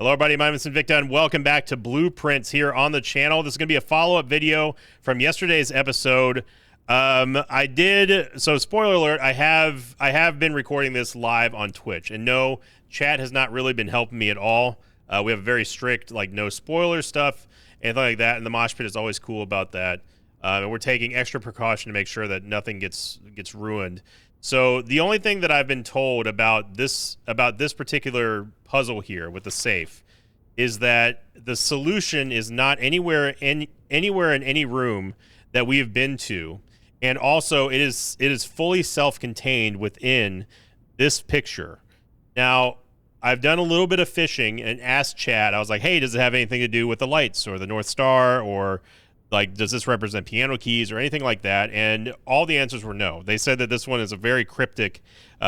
Hello everybody, my name is Invicta and welcome back to Blueprints here on the channel. This is going to be a follow-up video from yesterday's episode. So spoiler alert, I have been recording this live on Twitch, and no, chat has not really been helping me at all. We have a very strict, like, no spoiler stuff, anything like that, and the mosh pit is always cool about that. And we're taking extra precaution to make sure that nothing gets ruined. So the only thing that I've been told about this particular puzzle here with the safe is that the solution is not anywhere in any room that we have been to, and also it is fully self-contained within this picture. Now, I've done a little bit of fishing and asked chat. I was like, hey, does it have anything to do with the lights or the North Star, or like, does this represent piano keys or anything like that? And all the answers were no. They said that this one is a very cryptic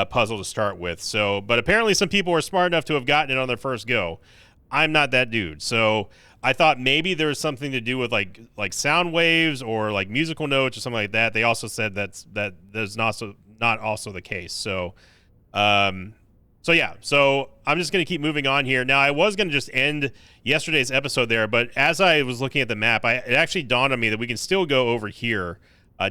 puzzle to start with. So, but apparently some people were smart enough to have gotten it on their first go. I'm not that dude. So I thought maybe there was something to do with like sound waves or like musical notes or something like that. They also said that is not also the case. So, so I'm just going to keep moving on here. Now, I was going to just end yesterday's episode there, but as I was looking at the map, it actually dawned on me that we can still go over here,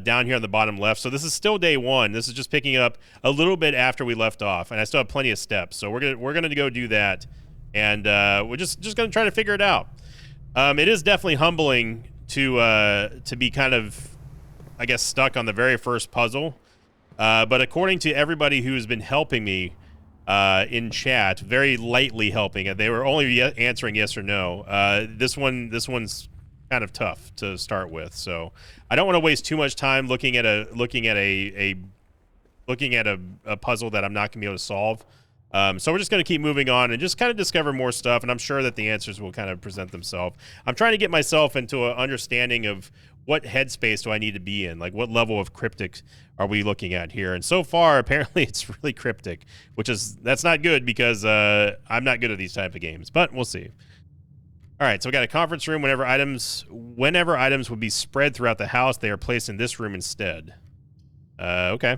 down here on the bottom left. So this is still day one. This is just picking up a little bit after we left off, and I still have plenty of steps. So we're gonna go do that, and we're just going to try to figure it out. It is definitely humbling to be kind of, I guess, stuck on the very first puzzle. But according to everybody who's been helping me in chat, very lightly helping, they were only answering yes or no. This one's kind of tough to start with, so I don't want to waste too much time looking at a puzzle that I'm not gonna be able to solve. So we're just going to keep moving on and just kind of discover more stuff, and I'm sure that the answers will kind of present themselves. I'm trying to get myself into an understanding of what headspace do I need to be in, like what level of cryptic are we looking at here. And so far, apparently, it's really cryptic, that's not good because I'm not good at these type of games, but we'll see. All right, so we got a conference room. Whenever items would be spread throughout the house, they are placed in this room instead. Okay.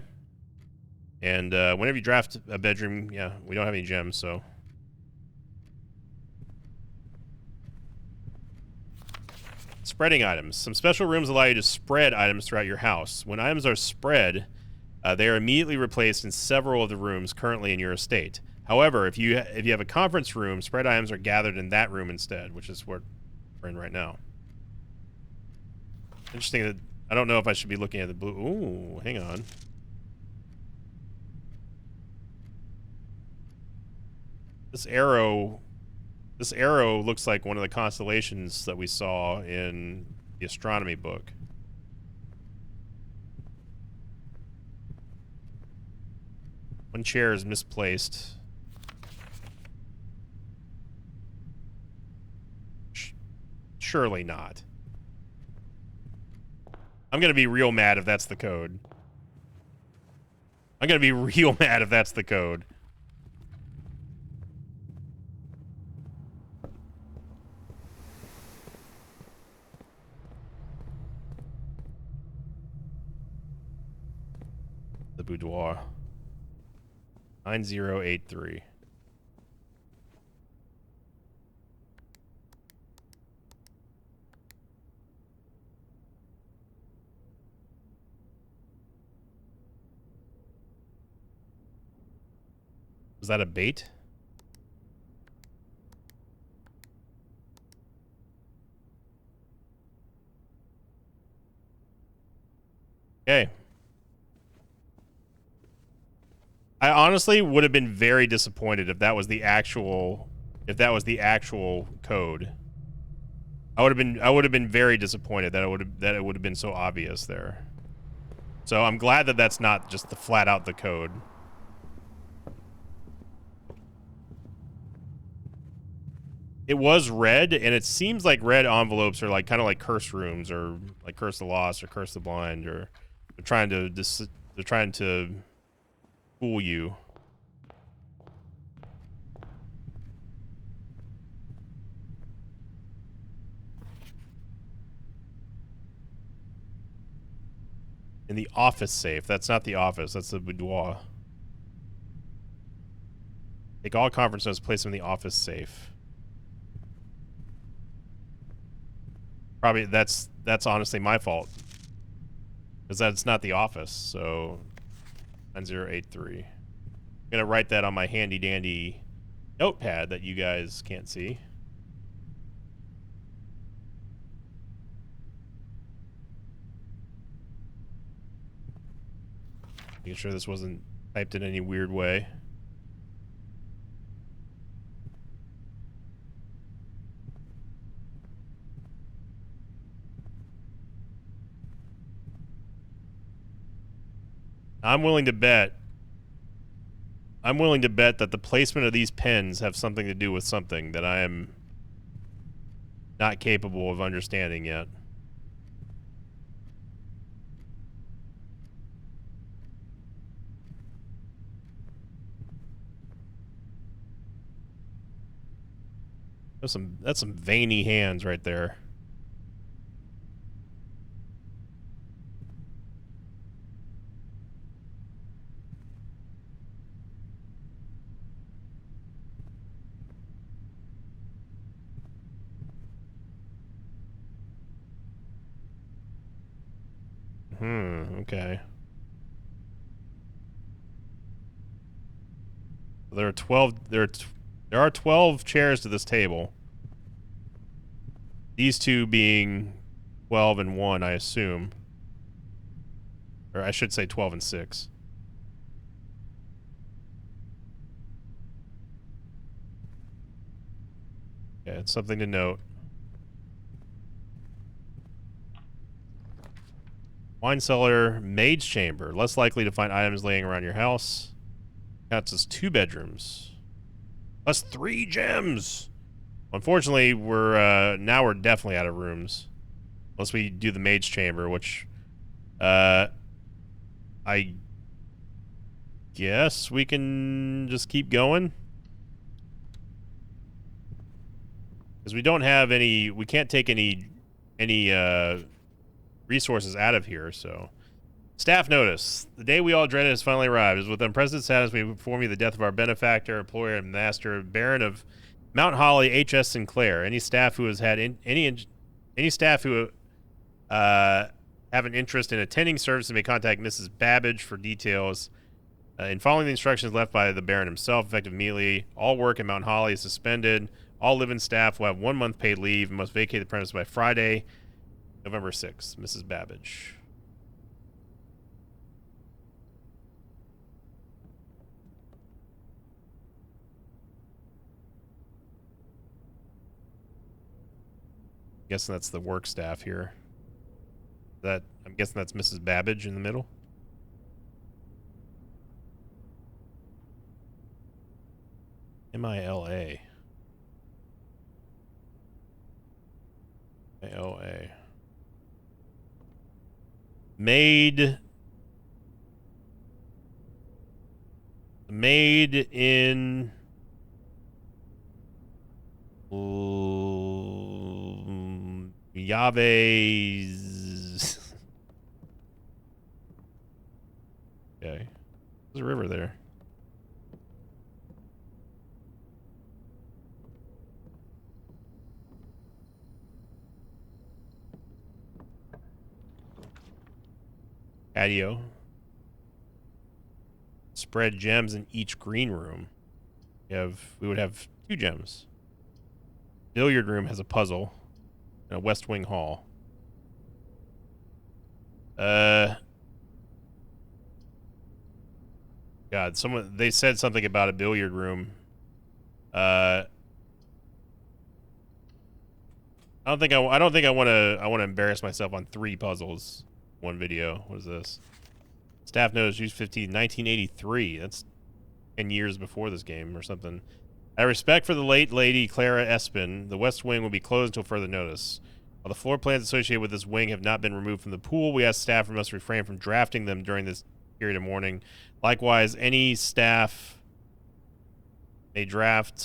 And whenever you draft a bedroom, yeah, we don't have any gems, so. Spreading items. Some special rooms allow you to spread items throughout your house. When items are spread, they are immediately replaced in several of the rooms currently in your estate. However, if you have a conference room, spread items are gathered in that room instead, which is what we're in right now. Interesting that I don't know if I should be looking at the blue. Ooh, hang on. This arrow looks like one of the constellations that we saw in the astronomy book. One chair is misplaced. Surely not. I'm gonna be real mad if that's the code. I'm gonna be real mad if that's the code. The boudoir. 9083. Was that a bait? Okay. I honestly would have been very disappointed if that was the actual code. I would have been very disappointed that it would have been so obvious there. So I'm glad that that's not just the flat out the code. It was red, and it seems like red envelopes are like kind of like curse rooms or like Curse the Lost or Curse the Blind, or they're trying to fool you. In the office safe. That's not the office. That's the boudoir. Take all conference notes, place them in the office safe. Probably that's honestly my fault. Because that's not the office, so 9083. I'm gonna write that on my handy dandy notepad that you guys can't see. Making sure this wasn't typed in any weird way. I'm willing to bet that the placement of these pens have something to do with something that I am not capable of understanding yet. That's some veiny hands right there. Okay. There are 12 there are 12 chairs to this table. These two being 12 and 1, I assume. Or I should say 12 and 6. Yeah, it's something to note. Wine cellar, maid's chamber. Less likely to find items laying around your house. Counts as 2 bedrooms. Plus 3 gems. Unfortunately, we're definitely out of rooms. Unless we do the maid's chamber, which I guess we can just keep going. Because we don't have any, we can't take any resources out of here, so. Staff notice. The day we all dreaded has finally arrived. As with unprecedented sadness, we inform you the death of our benefactor, employer, and master, Baron of Mount Holly, H.S. Sinclair. Any staff who has had any staff who have an interest in attending services may contact Mrs. Babbage for details. In following the instructions left by the Baron himself, effective immediately, all work in Mount Holly is suspended. All live-in staff will have 1 month paid leave and must vacate the premise by Friday, November 6th. Mrs. Babbage. Guessing that's the work staff here. I'm guessing that's Mrs. Babbage in the middle. M-I-L-A. I-O-A. Maid in Yave's. Okay. There's a river there. Patio. Spread gems in each green room. We would have 2 gems. Billiard room has a puzzle. And a West Wing hall. God, they said something about a billiard room. I don't think I want to embarrass myself on 3 puzzles. One video. What is this? Staff notice used 1983. That's 10 years before this game or something. Out of respect for the late lady Clara Espin, the West Wing will be closed until further notice. While the floor plans associated with this wing have not been removed from the pool, we ask staff must refrain from drafting them during this period of mourning. Likewise, any staff may draft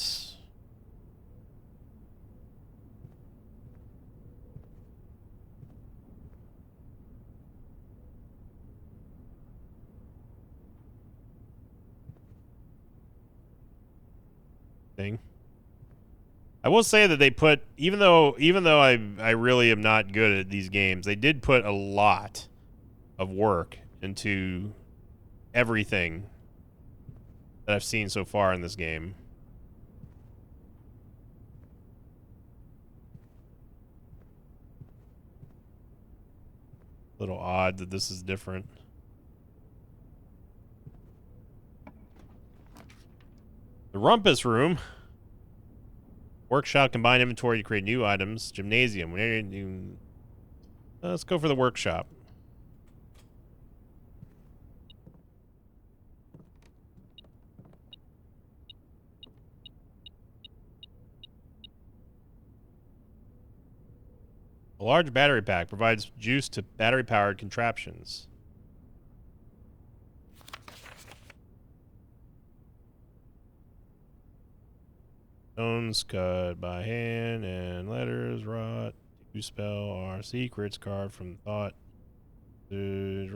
thing. I will say that they put, even though I really am not good at these games, they did put a lot of work into everything that I've seen so far in this game. A little odd that this is different. The Rumpus Room. Workshop, combine inventory to create new items. Gymnasium. Let's go for the workshop. A large battery pack provides juice to battery-powered contraptions. Stones cut by hand and letters wrought to spell our secrets carved from thought. Then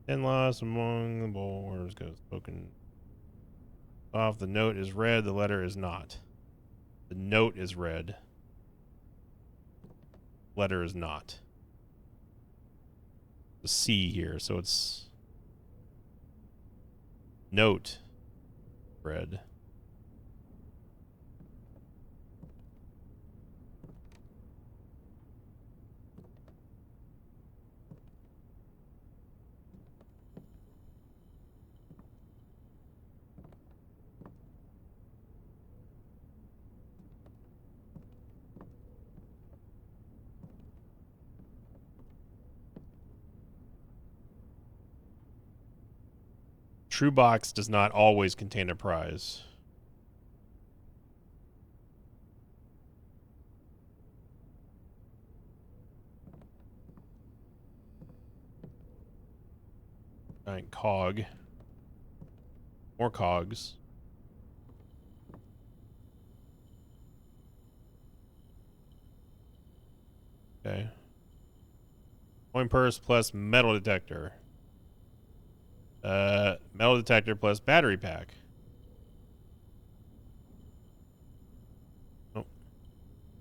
lost among the borders goes spoken. Off the note is red, the letter is not. The note is red. Letter is not. The C here, so it's note red. True box does not always contain a prize. Giant cog. More cogs. Okay. Coin purse plus metal detector. Metal detector plus battery pack. Oh. I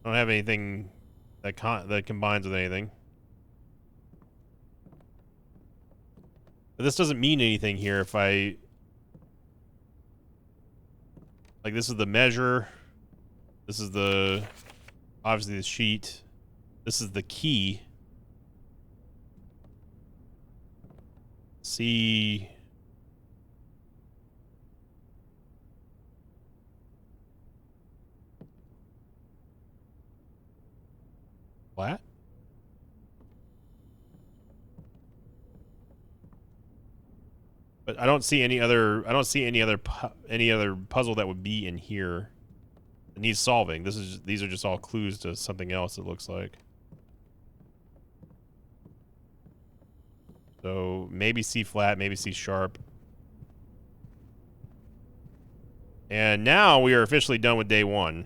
don't have anything that combines with anything. But this doesn't mean anything here if I... Like, this is the measure. This is the... Obviously the sheet. This is the key. See... Flat? But I don't see any other puzzle that would be in here that needs solving. These are just all clues to something else, it looks like. So maybe C flat, maybe C sharp. And now we are officially done with day one.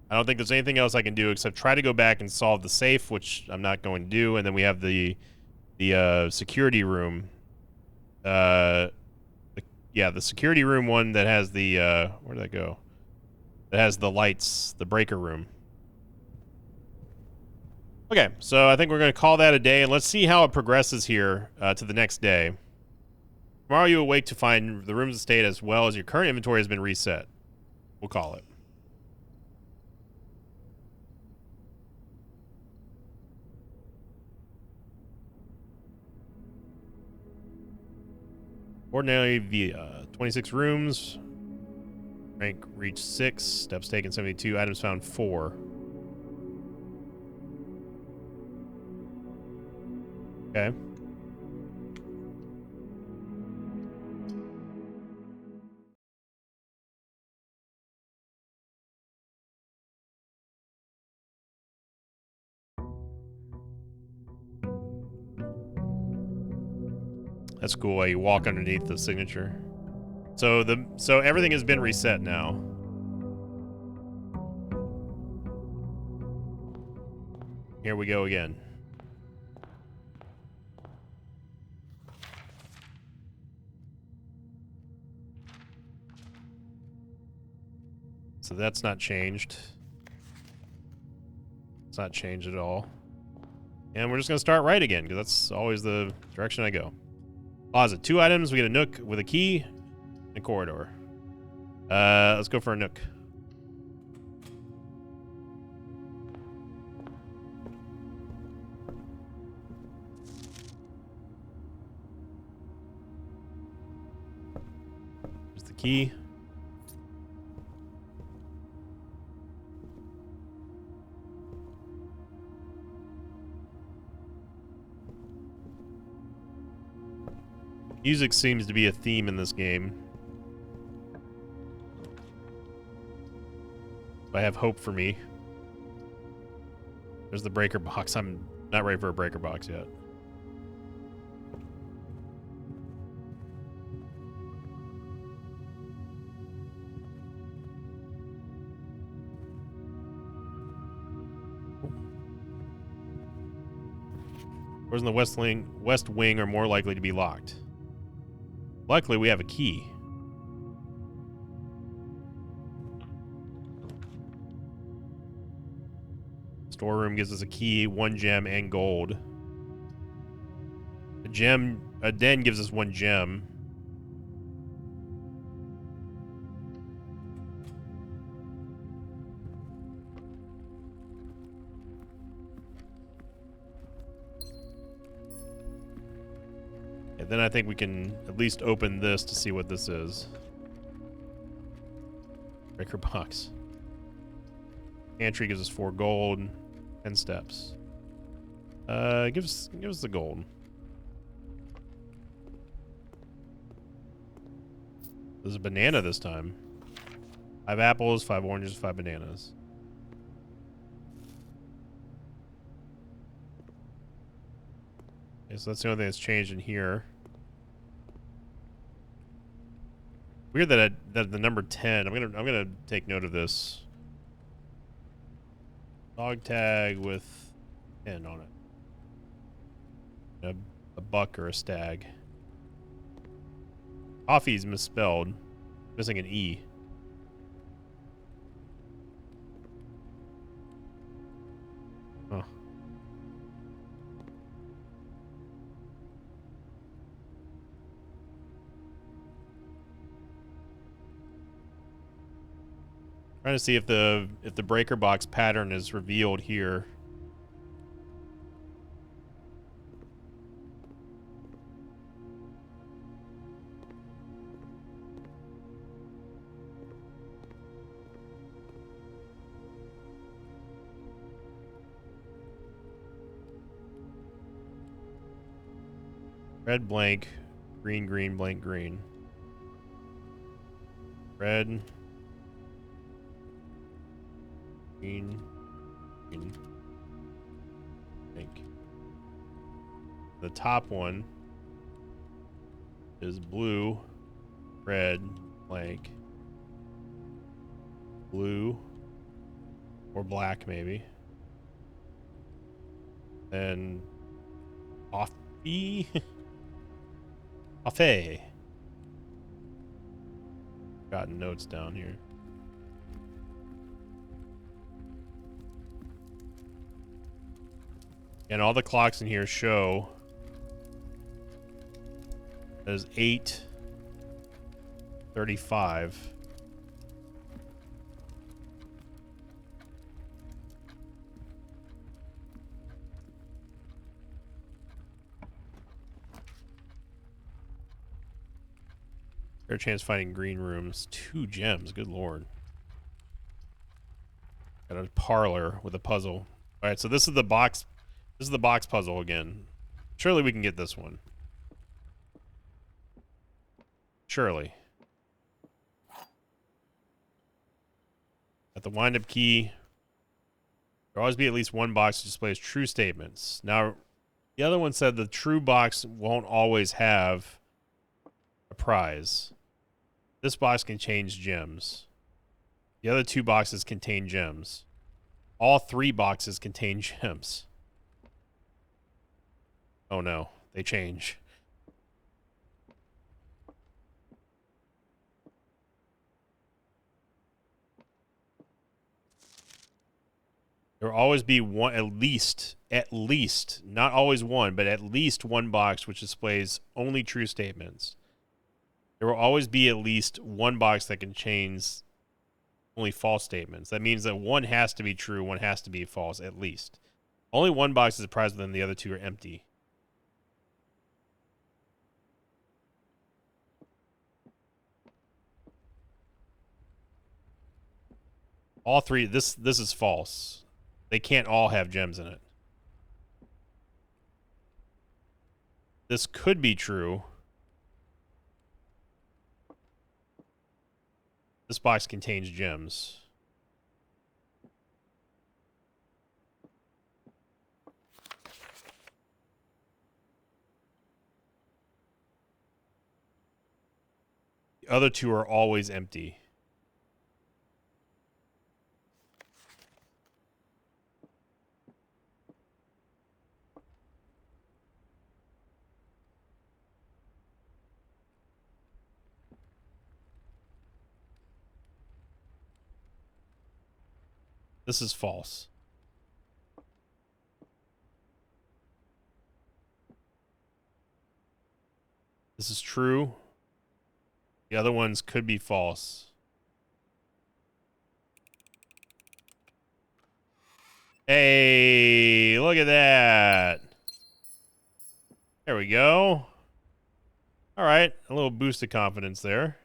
I don't think there's anything else I can do except try to go back and solve the safe, which I'm not going to do. And then we have the security room. The security room one that has the where did that go? That has the lights, the breaker room. Okay, so I think we're going to call that a day, and let's see how it progresses here to the next day. Tomorrow you awake to find the room's state as well as your current inventory has been reset. We'll call it. Ordinarily via 26 rooms. Rank reached 6. Steps taken 72. Items found 4. Okay. That's cool. You walk underneath the signature. So everything has been reset now. Here we go again. so that's not changed. It's not changed at all. And we're just going to start right again, because that's always the direction I go. Closet. 2 items. We get a nook with a key and a corridor. Let's go for a nook. Here's the key. Music seems to be a theme in this game. I have hope for me. There's the breaker box. I'm not ready for a breaker box yet. Doors in the west wing are more likely to be locked. Luckily, we have a key. Storeroom gives us a key, 1 gem, and gold. A den gives us 1 gem. And then I think we can at least open this to see what this is. Breaker box. Pantry gives us 4 gold, 10 steps. Give us the gold. There's a banana this time. 5 apples, 5 oranges, 5 bananas. Okay, so that's the only thing that's changed in here. Weird that that the number 10. I'm gonna take note of this. Dog tag with 10 on it. A buck or a stag. Coffee's misspelled. Missing an E. Huh. Trying to see if the breaker box pattern is revealed here. Red blank, green green blank green. Red. Green, green, pink. The top one is blue, red, blank, blue, or black maybe. Then coffee, coffee. Got notes down here. And all the clocks in here show as 8:35. Fair chance finding green rooms. 2 gems. Good lord. Got a parlor with a puzzle. All right, so this is the box. This is the box puzzle again. Surely we can get this one. Surely. At the wind-up key, there'll always be at least one box that displays true statements. Now, the other one said the true box won't always have a prize. This box contains gems. The other 2 boxes contain gems. All 3 boxes contain gems. Oh no, they change. There will always be one, at least, not always one, but at least one box which displays only true statements. There will always be at least one box that contains only false statements. That means that one has to be true, one has to be false, at least. Only one box is a prize, but then the other two are empty. All three, this is false. They can't all have gems in it. This could be true. This box contains gems. The other two are always empty. This is false. This is true. The other ones could be false. Hey, look at that. There we go. All right, a little boost of confidence there.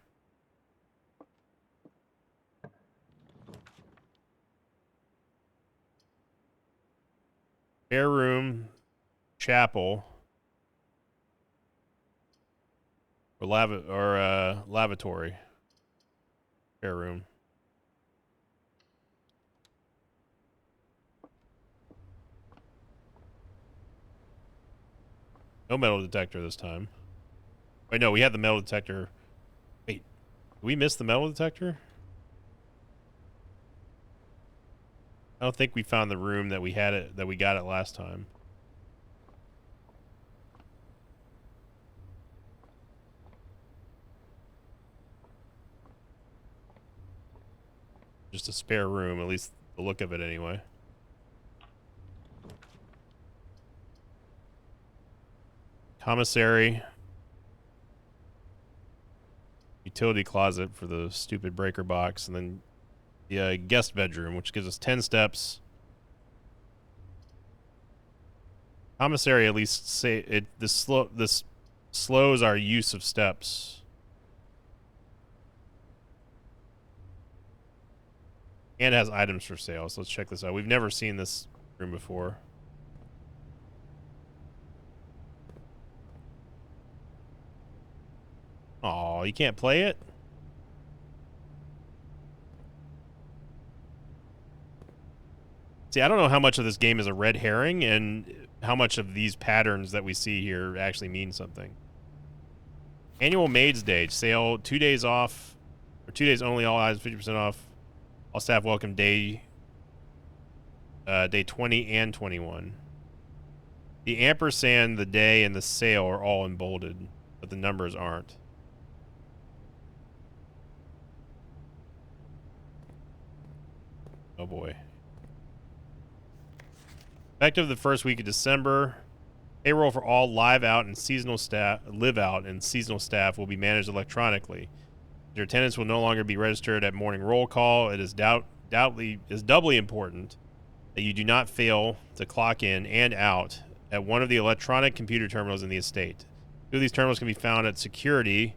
Spare room, chapel, or lavatory. Spare room. No metal detector this time. Wait, no, we had the metal detector. Wait, did we miss the metal detector? I don't think we found the room that we had it, that we got it last time. Just a spare room, at least the look of it anyway. Commissary. Utility closet for the stupid breaker box, and then the guest bedroom, which gives us 10 steps. Commissary, at least say it. This slows our use of steps. And has items for sale. So let's check this out. We've never seen this room before. Oh, you can't play it? See, I don't know how much of this game is a red herring and how much of these patterns that we see here actually mean something. Annual Maids Day sale, 2 days off, or 2 days only, all items 50% off. All staff welcome day 20 and 21. The ampersand, the day, and the sale are all in bolded, but the numbers aren't. Oh boy. Effective the first week of December. Payroll for all live out and seasonal staff will be managed electronically. Your attendance will no longer be registered at morning roll call. It is doubly important that you do not fail to clock in and out at one of the electronic computer terminals in the estate. Two of these terminals can be found at security,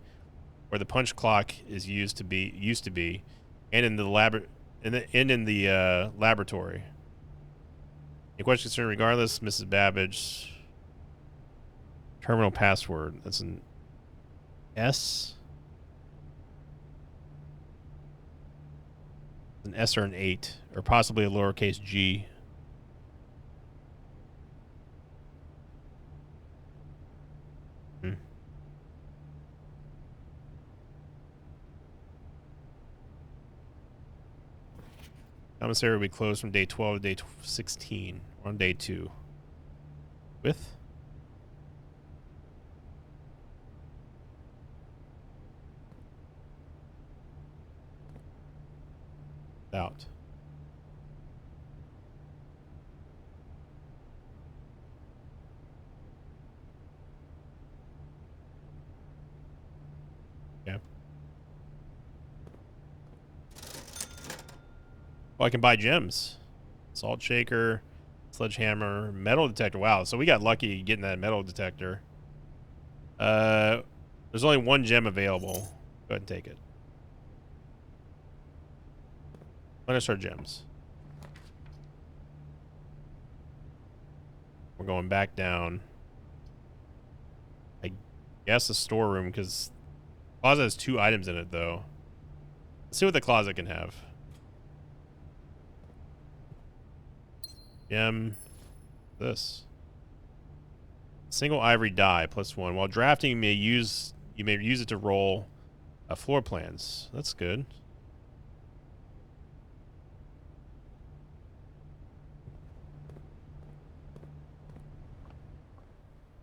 where the punch clock is used to be, and in the laboratory. Any questions concerned regardless, Mrs. Babbage. Terminal password. That's an S. An S or an 8, or possibly a lowercase g. Commissary will be closed from day 12 to day 16. We're on day 2. With? Out. Yeah. Well, I can buy gems. Salt shaker, sledgehammer, metal detector. Wow, so we got lucky getting that metal detector. There's only one gem available. Go ahead and take it. Finish our gems. We're going back down. I guess the storeroom, because closet has 2 items in it, though. Let's see what the closet can have. Gem. This. Single ivory die +1. While drafting, you may use it to roll floor plans. That's good.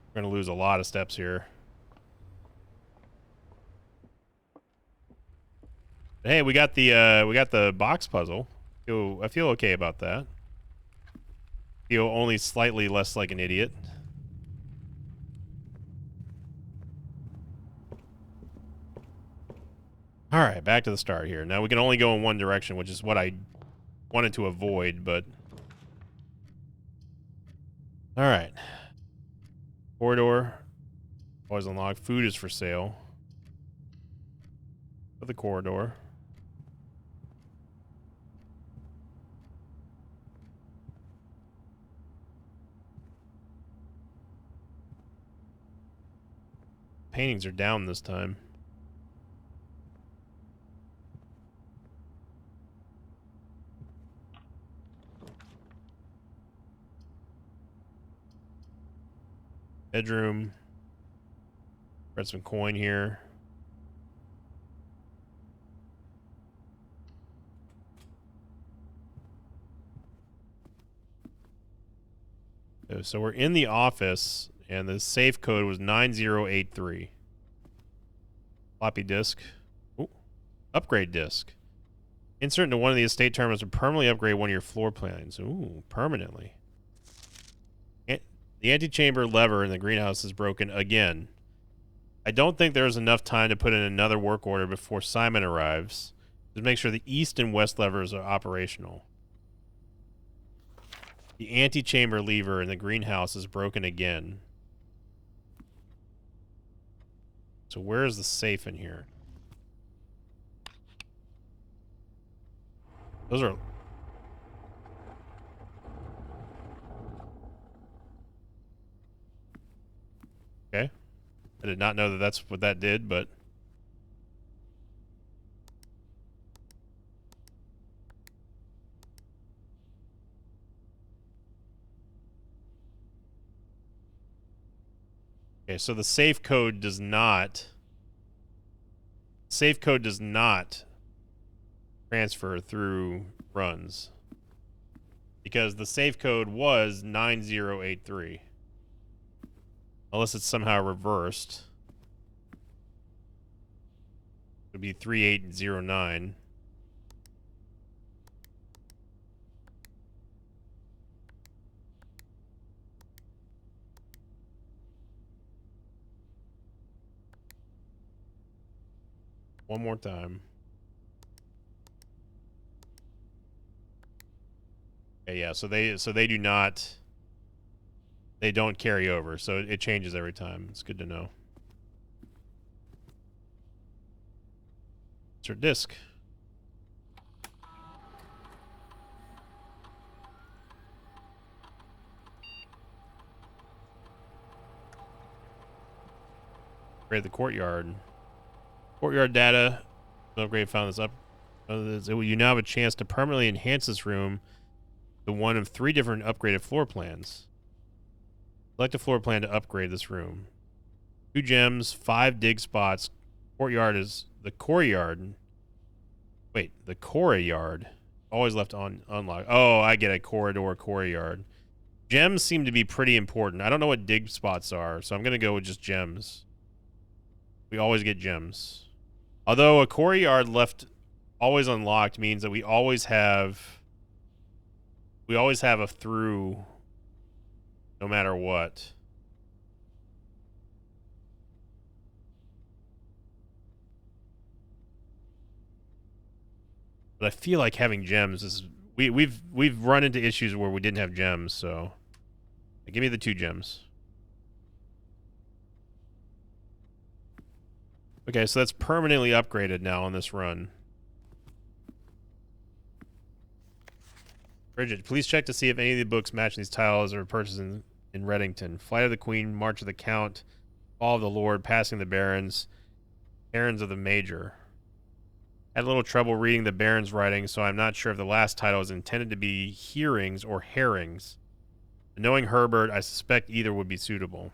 We're gonna lose a lot of steps here. Hey, we got the box puzzle. I feel okay about that. Feel only slightly less like an idiot. All right, back to the start here. Now we can only go in one direction, which is what I wanted to avoid, but all right. Corridor always unlocked. Food is for sale. The corridor. Paintings are down this time. Bedroom. Got some coin here. So we're in the office, and the safe code was 9083. Floppy disk. Ooh. Upgrade disk. Insert into one of the estate terminals to permanently upgrade one of your floor plans. Ooh, permanently. The antechamber lever in the greenhouse is broken again. I don't think there's enough time to put in another work order before Simon arrives. Just make sure the east and west levers are operational. The antechamber lever in the greenhouse is broken again. So where is the safe in here? Those are... Okay. I did not know that that's what that did, but... Okay, so the safe code does not... Safe code does not transfer through runs. Because the safe code was 9083. Unless it's somehow reversed. It would be 3809. One more time. Okay, yeah, so they do not... They don't carry over, so it changes every time. It's good to know. Insert disk. Upgrade the courtyard. Courtyard data. Upgrade found this up. You now have a chance to permanently enhance this room to one of 3 different upgraded floor plans. Select a floor plan to upgrade this room. 2 gems, 5 dig spots. Courtyard is the courtyard. Wait, the courtyard. Always left on unlocked. Oh, I get it. Corridor, courtyard. Gems seem to be pretty important. I don't know what dig spots are, so I'm going to go with just gems. We always get gems. Although a courtyard left always unlocked means that we always have a through no matter what. But I feel like having gems is we've run into issues where we didn't have gems, so give me the 2 gems. Okay, so that's permanently upgraded now on this run. Bridget, please check to see if any of the books match these tiles or purchased in Reddington. Flight of the Queen, March of the Count, Fall of the Lord, Passing the Barons, Barons of the Major. Had a little trouble reading the Baron's writing, so I'm not sure if the last title is intended to be hearings or herrings. Knowing Herbert, I suspect either would be suitable.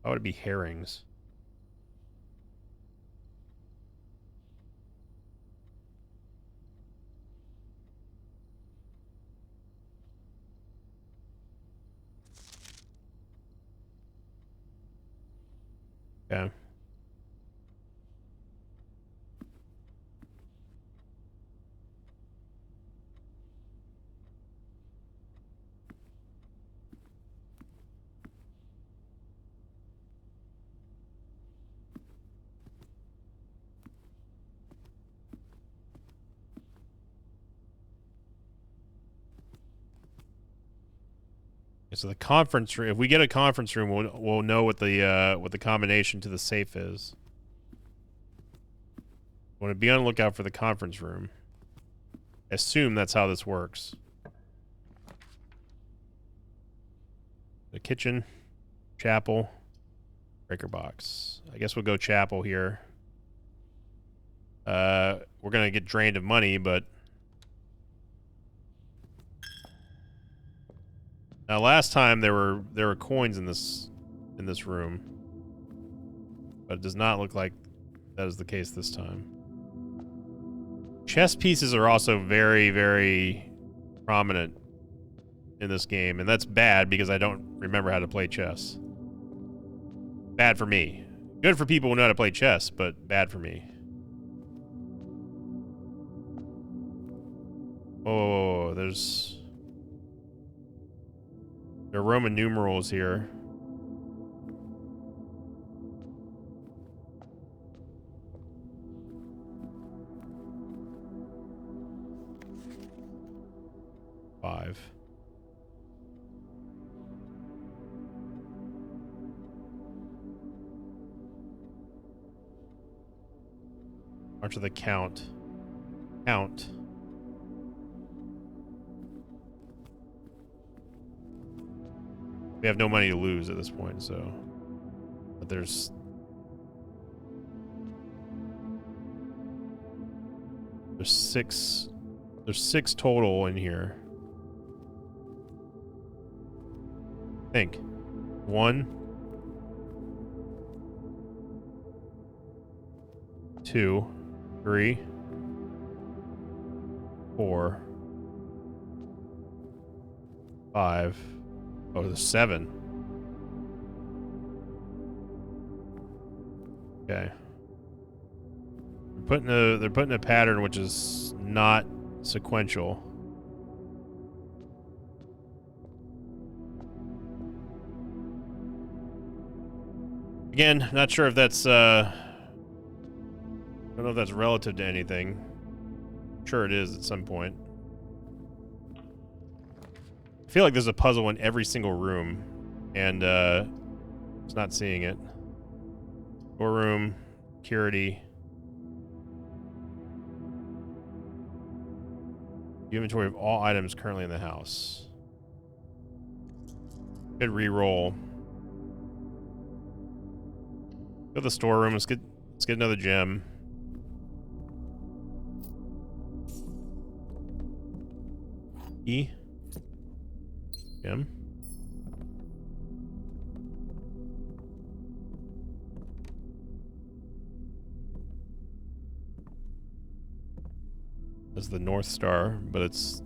Why would it be herrings? Okay. So the conference room. If we get a conference room, we'll know what the combination to the safe is. I want to be on the lookout for the conference room. I assume that's how this works. The kitchen, chapel, breaker box. I guess we'll go chapel here. We're gonna get drained of money, but now last time there were coins in this room, but it does not look like that is the case this time. Chess pieces are also very, very prominent in this game, and that's bad because I don't remember how to play chess. Bad for me. Good for people who know how to play chess, but bad for me. Oh, there are Roman numerals here. Five. March of the Count. Count. We have no money to lose at this point, so. But there's six total in here. I think. 1, 2, 3, 4, 5. Oh, there's 7. Okay. They're putting a pattern which is not sequential. Again, not sure if that's I don't know if that's relative to anything. I'm sure it is at some point. I feel like there's a puzzle in every single room, and just not seeing it. Storeroom, security. Inventory of all items currently in the house. Good re-roll. Go to the storeroom. Let's get another gem. E. Gem. That's the North Star, but it's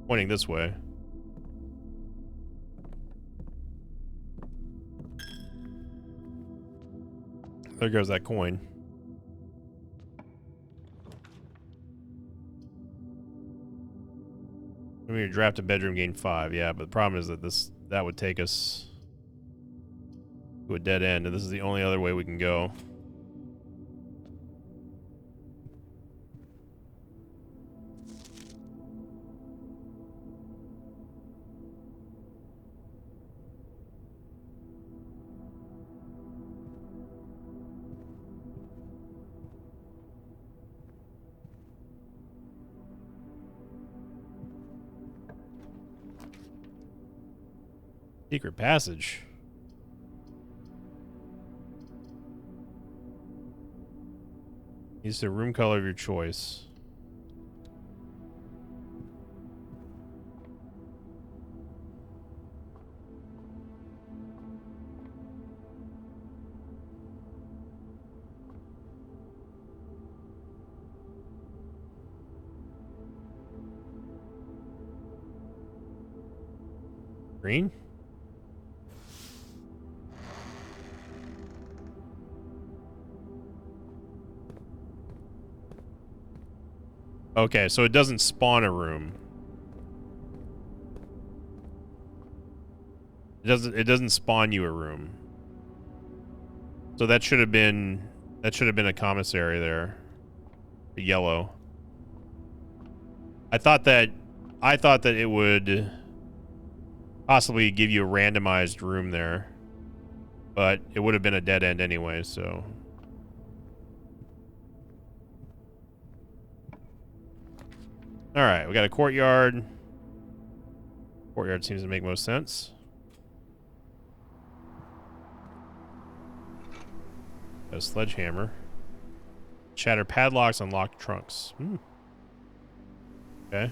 pointing this way. There goes that coin. When we draft a bedroom, gain 5. Yeah, but the problem is that that would take us to a dead end, and this is the only other way we can go. Secret passage. Use the room color of your choice. Green? Okay, so it doesn't spawn a room. It doesn't spawn you a room. So that should have been a commissary there. The yellow. I thought that it would possibly give you a randomized room there. But it would have been a dead end anyway, so. Alright, we got a courtyard. Courtyard seems to make most sense. Got a sledgehammer. Shatter padlocks, unlock trunks. Okay.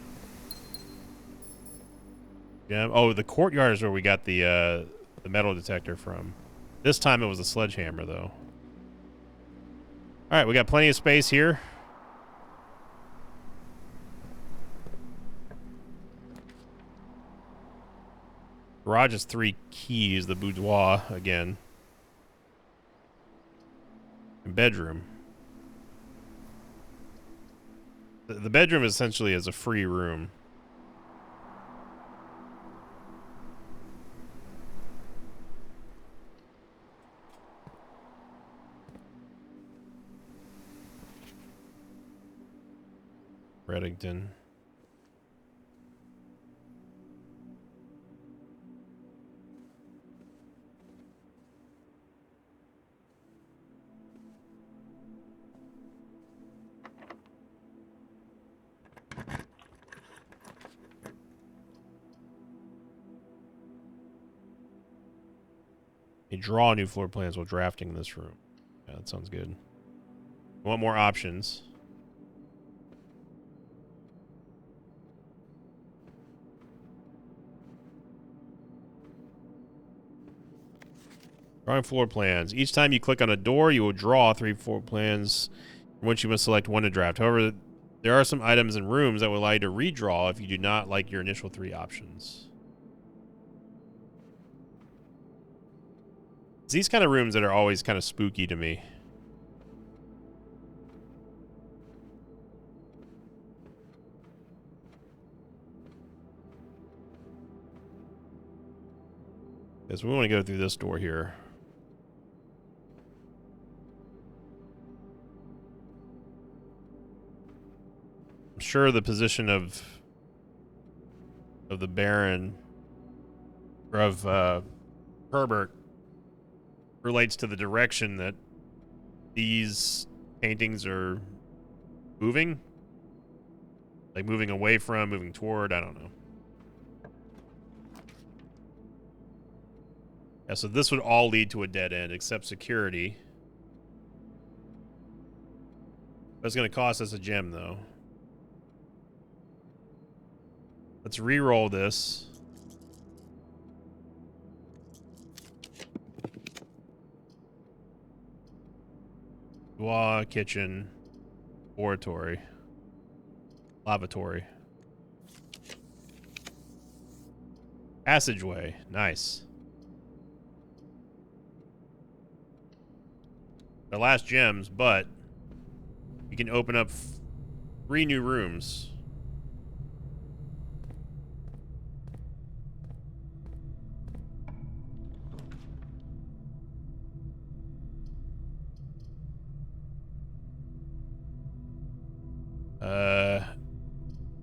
Yeah. Oh, the courtyard is where we got the metal detector from. This time it was a sledgehammer, though. All right, we got plenty of space here. Garage has 3 keys. The boudoir again. And bedroom. The bedroom essentially is a free room. Reddington. You draw new floor plans while drafting this room. Yeah, that sounds good. Want more options? Drawing floor plans. Each time you click on a door, you will draw 3 floor plans, from which you must select one to draft. However, there are some items and rooms that will allow you to redraw if you do not like your initial 3 options. It's these kind of rooms that are always kind of spooky to me. Because we want to go through this door here. I'm sure the position of the Baron or of Herbert relates to the direction that these paintings are moving. Like moving away from, moving toward, I don't know. Yeah, so this would all lead to a dead end except security. That's going to cost us a gem, though. Let's re-roll this. Boudoir, kitchen, oratory, lavatory. Passageway, nice. The last gems, but we can open up 3 new rooms.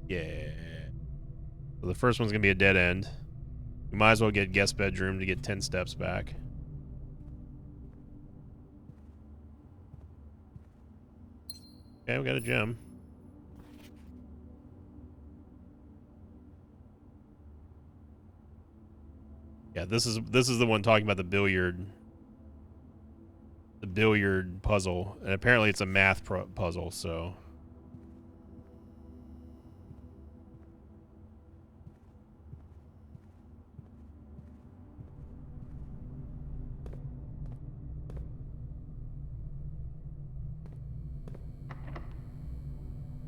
Yeah. So the first one's gonna be a dead end. We might as well get guest bedroom to get 10 steps back. Okay, we got a gem. Yeah, this is the one talking about the billiard puzzle, and apparently it's a math puzzle, so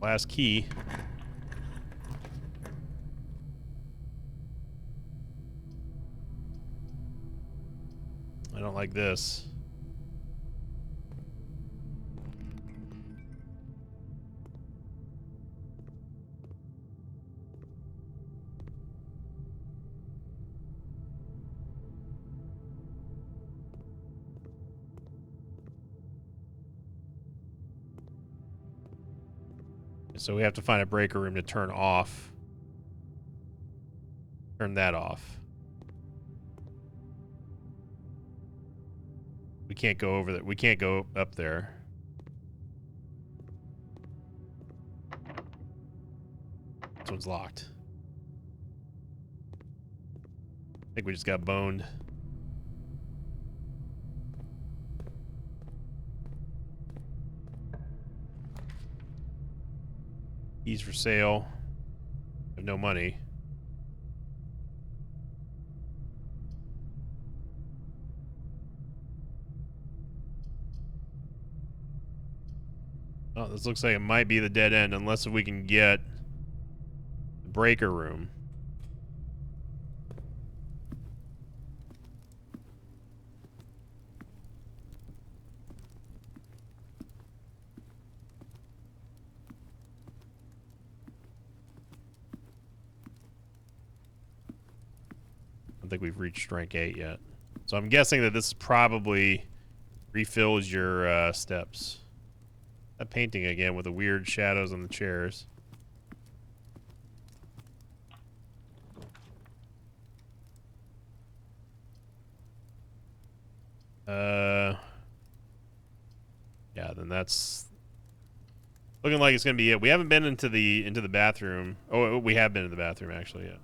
last key. I don't like this. So we have to find a breaker room to turn off. Turn that off. We can't go over that. We can't go up there. This one's locked. I think we just got boned. Keys for sale. Have no money. Oh, this looks like it might be the dead end unless we can get the breaker room. I don't think we've reached rank 8 yet. So I'm guessing that this probably refills your steps. That painting again with the weird shadows on the chairs. Yeah, then that's looking like it's gonna be it. We haven't been into the bathroom. Oh, we have been in the bathroom actually, yeah.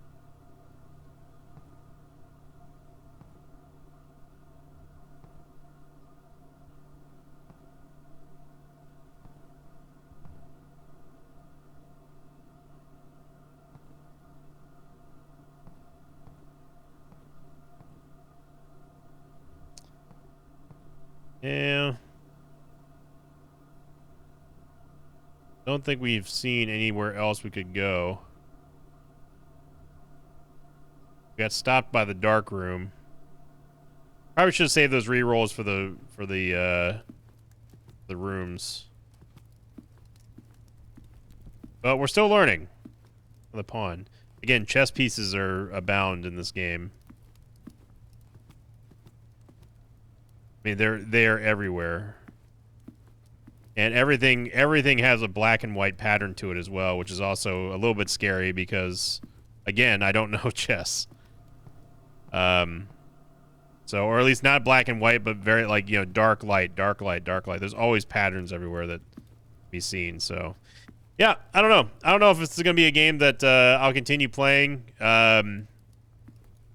Yeah. Don't think we've seen anywhere else we could go. We got stopped by the dark room. Probably should have saved those re-rolls for the rooms. But we're still learning. The pawn. Again, chess pieces are abound in this game. I mean, they're everywhere, and everything has a black and white pattern to it as well, which is also a little bit scary because, again, I don't know chess. So, or at least not black and white, but very like, you know, dark light, dark light, dark light. There's always patterns everywhere that can be seen. So, yeah, I don't know. I don't know if this is gonna be a game that I'll continue playing.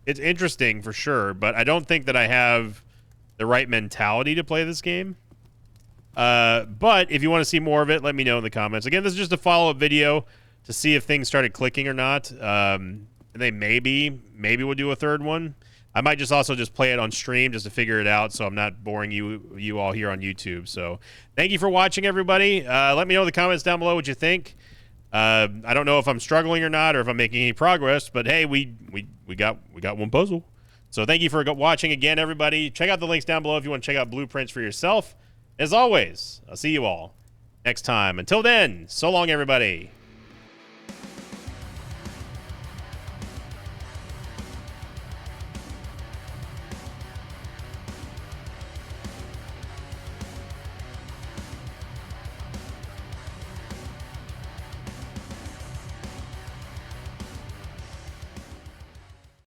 It's interesting for sure, but I don't think that I have the right mentality to play this game. But if you want to see more of it, let me know in the comments. Again, this is just a follow-up video to see if things started clicking or not. And they maybe we'll do a third one. I might just also just play it on stream just to figure it out, so I'm not boring you all here on YouTube. So thank you for watching, everybody. Let me know in the comments down below what you think. I don't know if I'm struggling or not, or if I'm making any progress, but hey, we got one puzzle. So thank you for watching again, everybody. Check out the links down below if you want to check out blueprints for yourself. As always, I'll see you all next time. Until then, so long, everybody.